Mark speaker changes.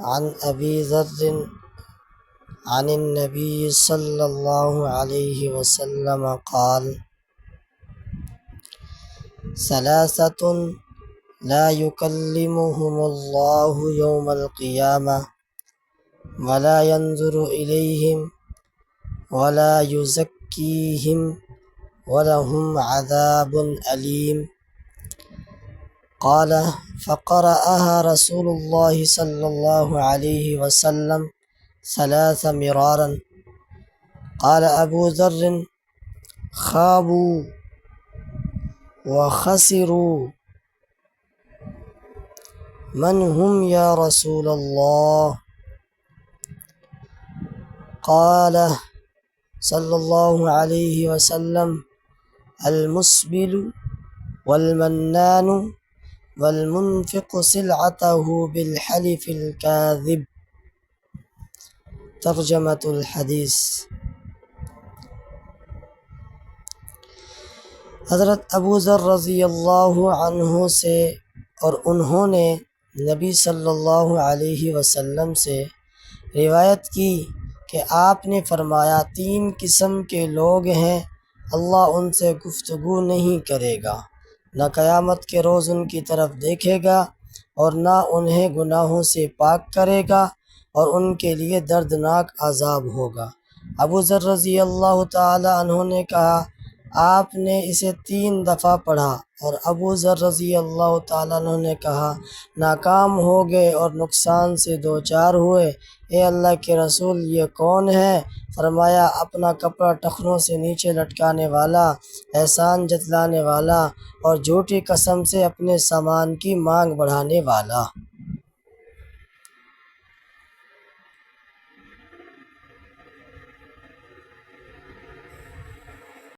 Speaker 1: عن أبي ذر عن النبي صلى الله عليه وسلم قال ثلاثة لا يكلمهم الله يوم القيامة ولا ينظر إليهم ولا يزكيهم ولهم عذاب أليم قال فقرأها رسول الله صلى الله عليه وسلم 3 مرارا قال أبو ذر خابوا وخسروا من هم يا رسول الله قال صلى الله عليه وسلم المسبل والمنان والمنفق سلعته بالحلف الكاذب۔ ترجمۃ الحدیث۔ حضرت ابو ذر رضی اللہ عنہ سے اور انہوں نے نبی صلی اللہ علیہ وسلم سے روایت کی کہ آپ نے فرمایا 3 قسم کے لوگ ہیں، اللہ ان سے گفتگو نہیں کرے گا، نہ قیامت کے روز ان کی طرف دیکھے گا اور نہ انہیں گناہوں سے پاک کرے گا اور ان کے لیے دردناک عذاب ہوگا۔ ابو ذر رضی اللہ تعالی عنہ نے کہا آپ نے اسے 3 دفعہ پڑھا، اور ابو ذر رضی اللہ تعالیٰ عنہ نے کہا ناکام ہو گئے اور نقصان سے دوچار ہوئے، اے اللہ کے رسول یہ کون ہے؟ فرمایا اپنا کپڑا ٹخنوں سے نیچے لٹکانے والا، احسان جتلانے والا اور جھوٹی قسم سے اپنے سامان کی مانگ بڑھانے والا۔